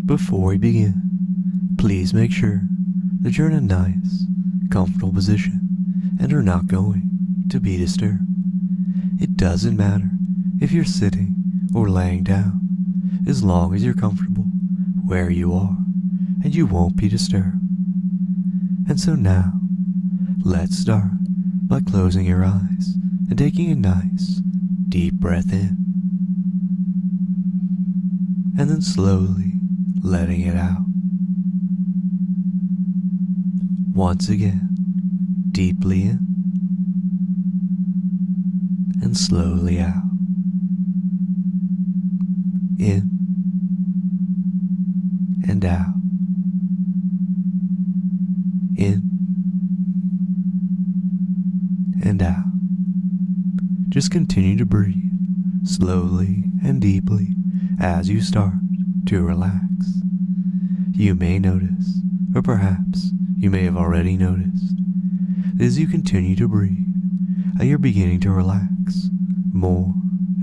Before we begin, please make sure that you're in a nice, comfortable position and are not going to be disturbed. It doesn't matter if you're sitting or laying down, as long as you're comfortable where you are and you won't be disturbed. And so now, let's start by closing your eyes and taking a nice, deep breath in, and then slowly letting it out. Once again, deeply in and slowly out. In and out. In and out. Just continue to breathe slowly and deeply as you start to relax. You may notice, or perhaps you may have already noticed, that as you continue to breathe, how you're beginning to relax more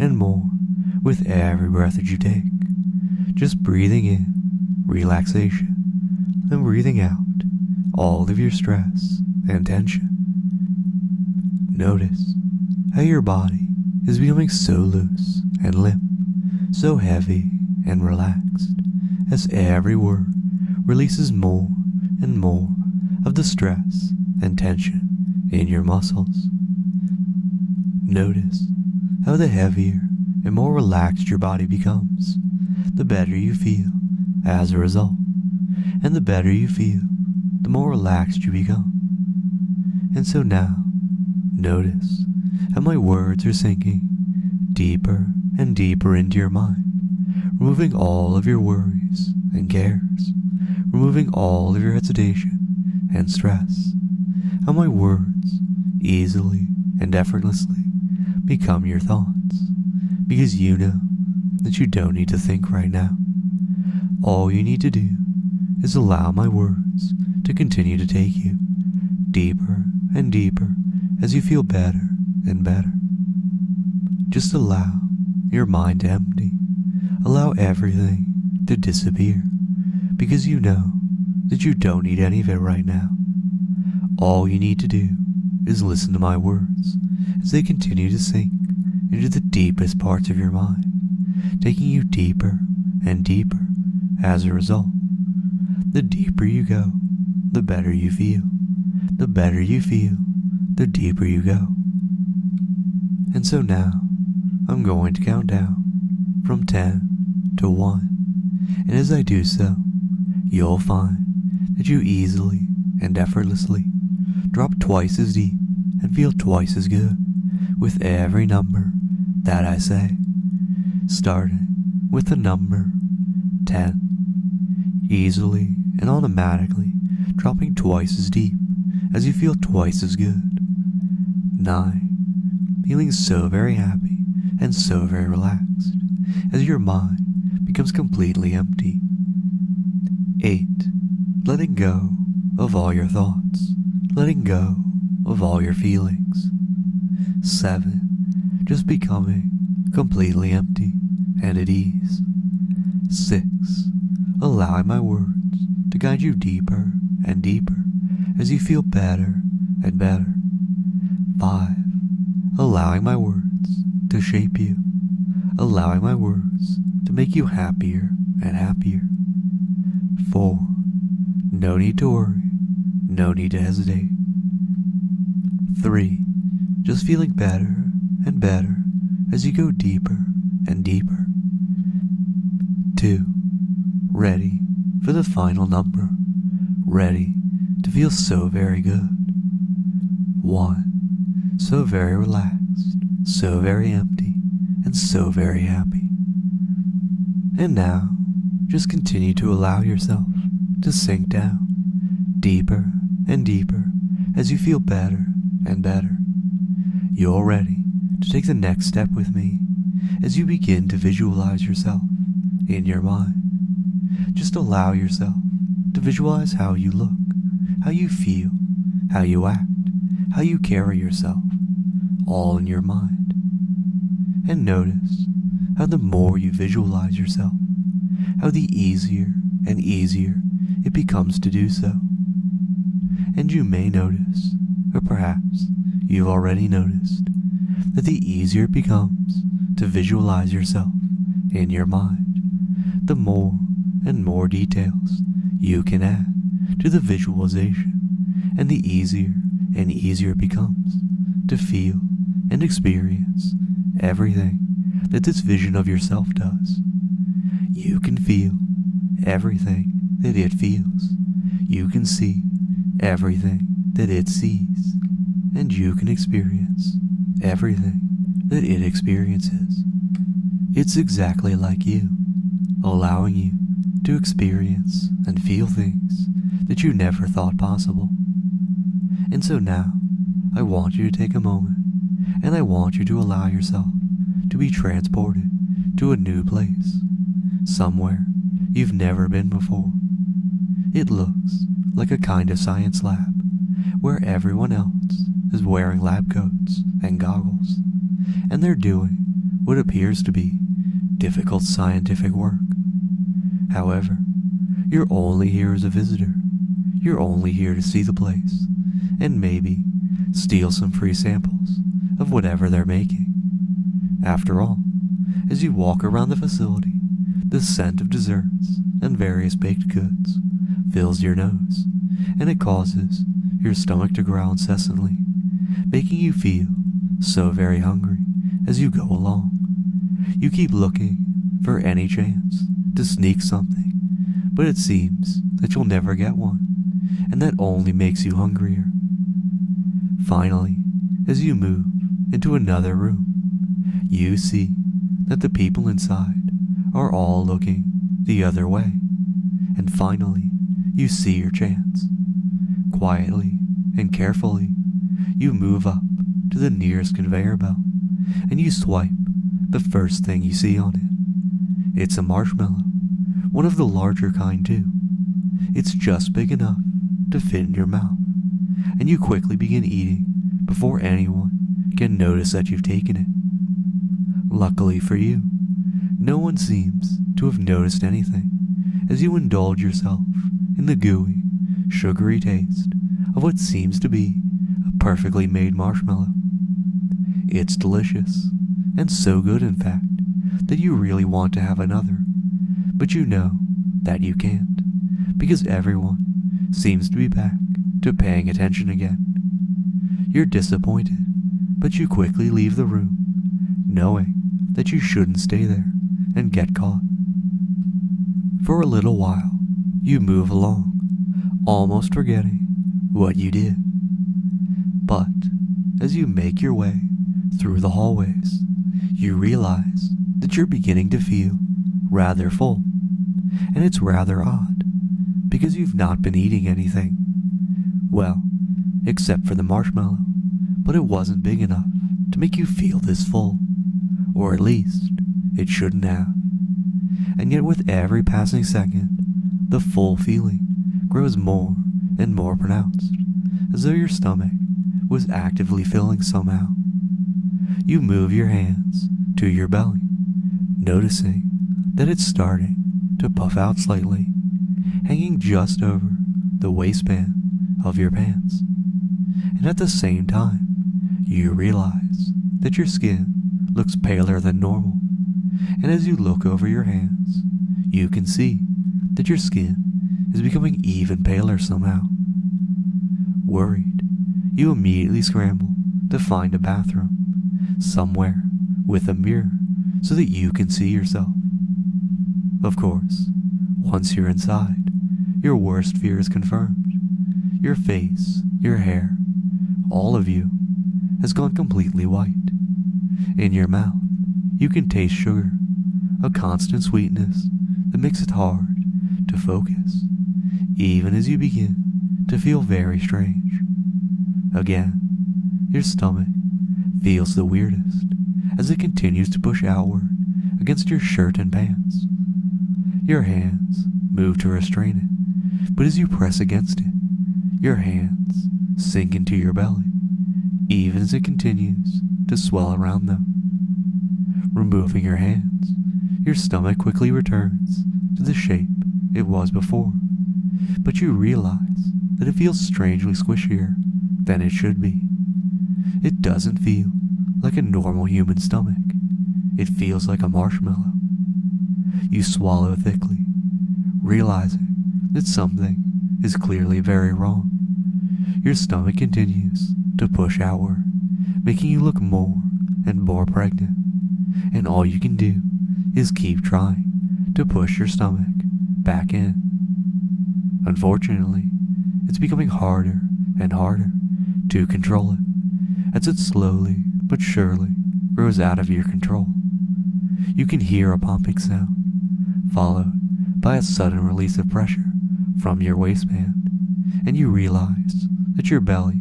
and more with every breath that you take. Just breathing in relaxation and breathing out all of your stress and tension. Notice how your body is becoming so loose and limp, so heavy and relaxed, as every word releases more and more of the stress and tension in your muscles. Notice how the heavier and more relaxed your body becomes, the better you feel as a result. And the better you feel, the more relaxed you become. And so now, notice how my words are sinking deeper and deeper into your mind, removing all of your worries and cares, removing all of your hesitation and stress. How my words easily and effortlessly become your thoughts, because you know that you don't need to think right now. All you need to do is allow my words to continue to take you deeper and deeper as you feel better and better. Just allow your mind to empty. Allow everything to disappear, because you know that you don't need any of it right now. All you need to do is listen to my words as they continue to sink into the deepest parts of your mind, taking you deeper and deeper as a result. The deeper you go, the better you feel. The better you feel, the deeper you go. And so now, I'm going to count down from 10 to 1. And as I do so, you'll find that you easily and effortlessly drop twice as deep and feel twice as good with every number that I say, starting with the number 10, easily and automatically dropping twice as deep as you feel twice as good. 9, feeling so very happy and so very relaxed as your mind becomes completely empty. 8, letting go of all your thoughts, letting go of all your feelings. 7, just becoming completely empty and at ease. 6, allowing my words to guide you deeper and deeper as you feel better and better. 5, allowing my words to shape you, allowing my words to make you happier and happier. 4, no need to worry, no need to hesitate. 3, just feeling better and better as you go deeper and deeper. 2, ready for the final number, ready to feel so very good. 1, so very relaxed, so very empty, and so very happy. And now, just continue to allow yourself to sink down deeper and deeper as you feel better and better. You're ready to take the next step with me as you begin to visualize yourself in your mind. Just allow yourself to visualize how you look, how you feel, how you act, how you carry yourself, all in your mind. And notice how the more you visualize yourself, how the easier and easier it becomes to do so. And you may notice, or perhaps you've already noticed, that the easier it becomes to visualize yourself in your mind, the more and more details you can add to the visualization, and the easier and easier it becomes to feel and experience everything that this vision of yourself does. You can feel everything that it feels. You can see everything that it sees. And you can experience everything that it experiences. It's exactly like you, allowing you to experience and feel things that you never thought possible. And so now, I want you to take a moment, and I want you to allow yourself to be transported to a new place, somewhere you've never been before. It looks like a kind of science lab, where everyone else is wearing lab coats and goggles, and they're doing what appears to be difficult scientific work. However, you're only here as a visitor. You're only here to see the place, and maybe steal some free samples of whatever they're making. After all, as you walk around the facility, the scent of desserts and various baked goods fills your nose, and it causes your stomach to growl incessantly, making you feel so very hungry as you go along. You keep looking for any chance to sneak something, but it seems that you'll never get one, and that only makes you hungrier. Finally, as you move into another room, you see that the people inside are all looking the other way, and finally, you see your chance. Quietly and carefully, you move up to the nearest conveyor belt, and you swipe the first thing you see on it. It's a marshmallow, one of the larger kind too. It's just big enough to fit in your mouth, and you quickly begin eating before anyone can notice that you've taken it. Luckily for you, no one seems to have noticed anything as you indulge yourself in the gooey, sugary taste of what seems to be a perfectly made marshmallow. It's delicious, and so good in fact, that you really want to have another, but you know that you can't, because everyone seems to be back to paying attention again. You're disappointed, but you quickly leave the room, knowing that you shouldn't stay there and get caught. For a little while, you move along, almost forgetting what you did. But as you make your way through the hallways, you realize that you're beginning to feel rather full, and it's rather odd, because you've not been eating anything. Well, except for the marshmallow, but it wasn't big enough to make you feel this full, or at least it shouldn't have. And yet with every passing second, the full feeling grows more and more pronounced, as though your stomach was actively filling somehow. You move your hands to your belly, noticing that it's starting to puff out slightly, hanging just over the waistband of your pants. And at the same time, you realize that your skin looks paler than normal, and as you look over your hands, you can see that your skin is becoming even paler somehow. Worried, you immediately scramble to find a bathroom, somewhere with a mirror so that you can see yourself. Of course, once you're inside, your worst fear is confirmed. Your face, your hair, all of you has gone completely white. In your mouth, you can taste sugar, a constant sweetness that makes it hard to focus, even as you begin to feel very strange. Again, your stomach feels the weirdest as it continues to push outward against your shirt and pants. Your hands move to restrain it, but as you press against it, your hands sink into your belly, even as it continues to swell around them. Removing your hands, your stomach quickly returns to the shape it was before, but you realize that it feels strangely squishier than it should be. It doesn't feel like a normal human stomach. It feels like a marshmallow. You swallow thickly, realizing that something is clearly very wrong. Your stomach continues to push outward, making you look more and more pregnant, and all you can do is keep trying to push your stomach back in. Unfortunately, it's becoming harder and harder to control it as it slowly but surely grows out of your control. You can hear a pumping sound, followed by a sudden release of pressure from your waistband, and you realize that your belly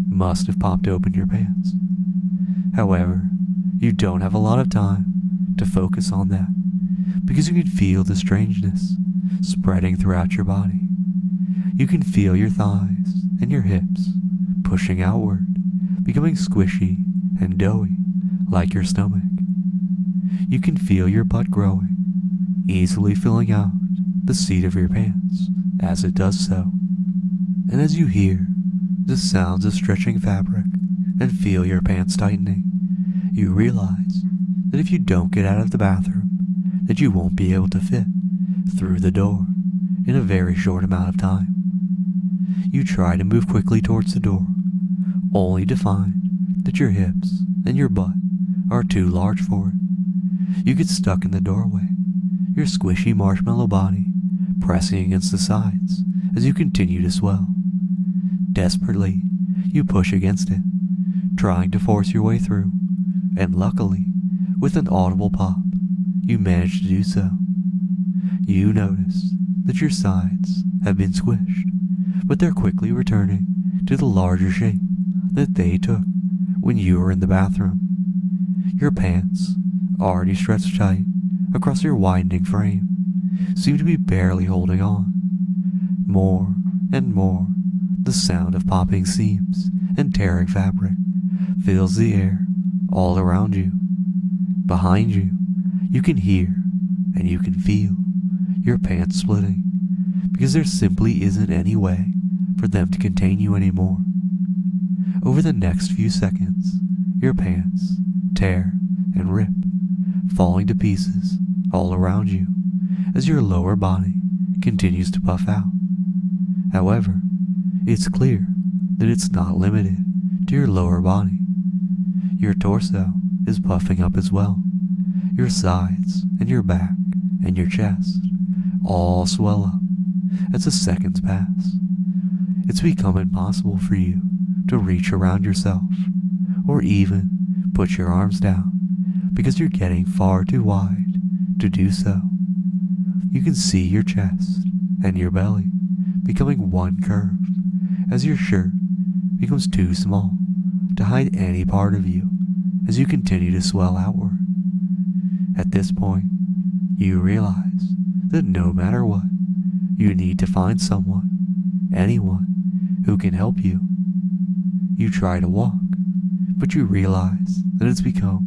must have popped open your pants. However, you don't have a lot of time to focus on that because you can feel the strangeness spreading throughout your body. You can feel your thighs and your hips pushing outward, becoming squishy and doughy like your stomach. You can feel your butt growing, easily filling out the seat of your pants as it does so. And as you hear the sounds of stretching fabric and feel your pants tightening, you realize that if you don't get out of the bathroom, that you won't be able to fit through the door in a very short amount of time. You try to move quickly towards the door, only to find that your hips and your butt are too large for it. You get stuck in the doorway, your squishy marshmallow body pressing against the sides as you continue to swell. Desperately, you push against it, trying to force your way through, and luckily, with an audible pop, you manage to do so. You notice that your sides have been squished, but they're quickly returning to the larger shape that they took when you were in the bathroom. Your pants, already stretched tight across your widening frame, seem to be barely holding on. More and more, the sound of popping seams and tearing fabric fills the air all around you. Behind you, you can hear and you can feel your pants splitting because there simply isn't any way for them to contain you anymore. Over the next few seconds, your pants tear and rip, falling to pieces all around you as your lower body continues to puff out. However, it's clear that it's not limited to your lower body. Your torso is puffing up as well. Your sides and your back and your chest all swell up as the seconds pass. It's become impossible for you to reach around yourself or even put your arms down because you're getting far too wide to do so. You can see your chest and your belly becoming one curve as your shirt becomes too small to hide any part of you as you continue to swell outward. At this point, you realize that no matter what, you need to find someone, anyone, who can help you. You try to walk, but you realize that it's become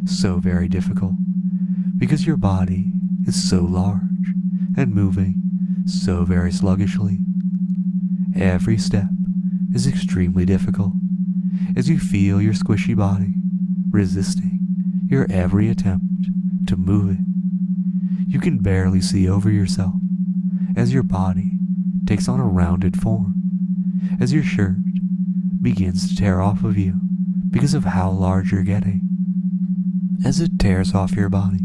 so very difficult because your body is so large and moving so very sluggishly. Every step is extremely difficult as you feel your squishy body resisting your every attempt to move it. You can barely see over yourself as your body takes on a rounded form, as your shirt begins to tear off of you because of how large you're getting. As it tears off your body,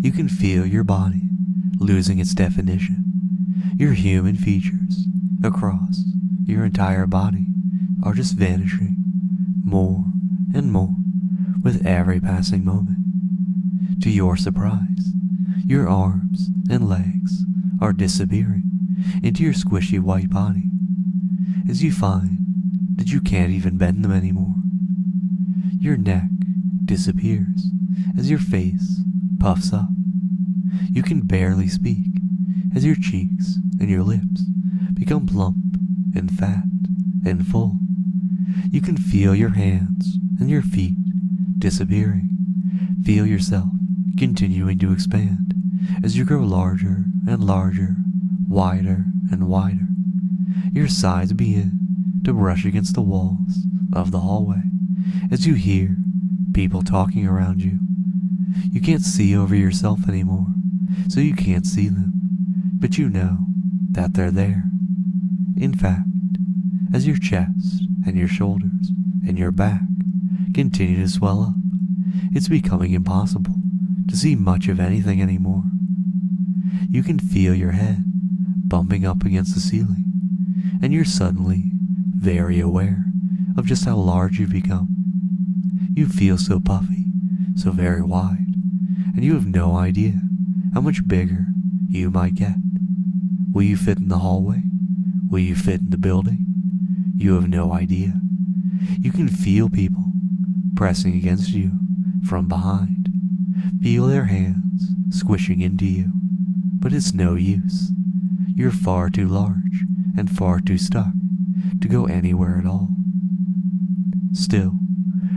you can feel your body losing its definition. Your human features across your entire body are just vanishing more and more with every passing moment. To your surprise, your arms and legs are disappearing into your squishy white body as you find that you can't even bend them anymore. Your neck disappears as your face puffs up. You can barely speak as your cheeks and your lips become plump and fat and full. You can feel your hands and your feet disappearing. Feel yourself continuing to expand as you grow larger and larger, wider and wider. Your sides begin to brush against the walls of the hallway as you hear people talking around you. You can't see over yourself anymore, so you can't see them, but you know that they're there. In fact, as your chest and your shoulders and your back continue to swell up, it's becoming impossible to see much of anything anymore. You can feel your head bumping up against the ceiling, and you're suddenly very aware of just how large you've become. You feel so puffy, so very wide, and you have no idea how much bigger you might get. Will you fit in the hallway? Will you fit in the building? You have no idea. You can feel people pressing against you from behind. Feel their hands squishing into you, but it's no use. You're far too large and far too stuck to go anywhere at all. Still,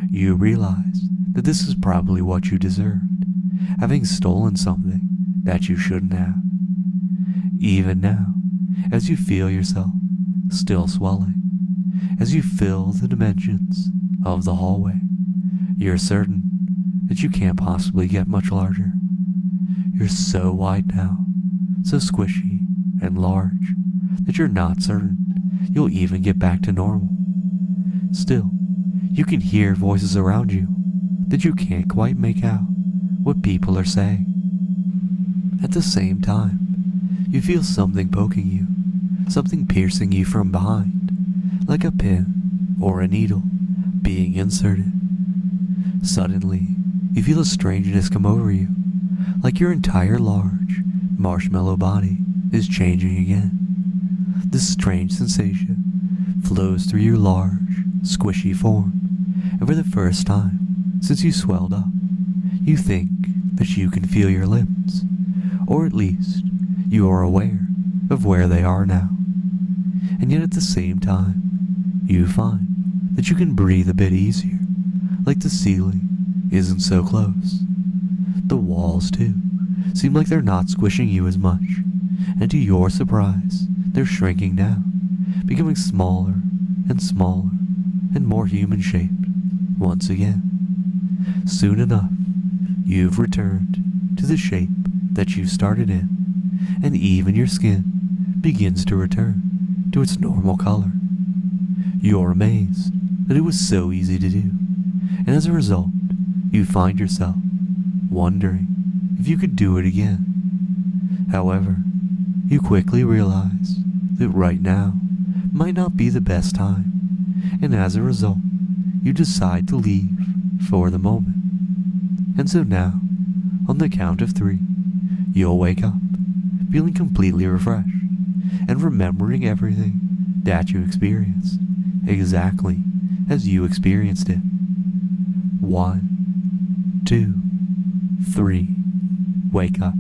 you realize that this is probably what you deserved, having stolen something that you shouldn't have. Even now, as you feel yourself still swelling, as you fill the dimensions of the hallway, you're certain that you can't possibly get much larger. You're so wide now, so squishy and large, that you're not certain you'll even get back to normal. Still, you can hear voices around you that you can't quite make out what people are saying. At the same time, you feel something poking you, something piercing you from behind, like a pin or a needle being inserted. Suddenly, you feel a strangeness come over you, like your entire large marshmallow body is changing again. This strange sensation flows through your large, squishy form, and for the first time since you swelled up, you think that you can feel your limbs, or at least you are aware of where they are now. And yet at the same time, you find that you can breathe a bit easier, like the ceiling isn't so close. The walls, too, seem like they're not squishing you as much, and to your surprise, they're shrinking down, becoming smaller and smaller and more human-shaped once again. Soon enough, you've returned to the shape that you started in, and even your skin begins to return to its normal color. You're amazed that it was so easy to do, and as a result, you find yourself wondering if you could do it again. However, you quickly realize that right now might not be the best time, and as a result, you decide to leave for the moment. And so now, on the count of 3, you'll wake up, feeling completely refreshed, and remembering everything that you experienced, exactly as you experienced it. 1, 2, 3, wake up.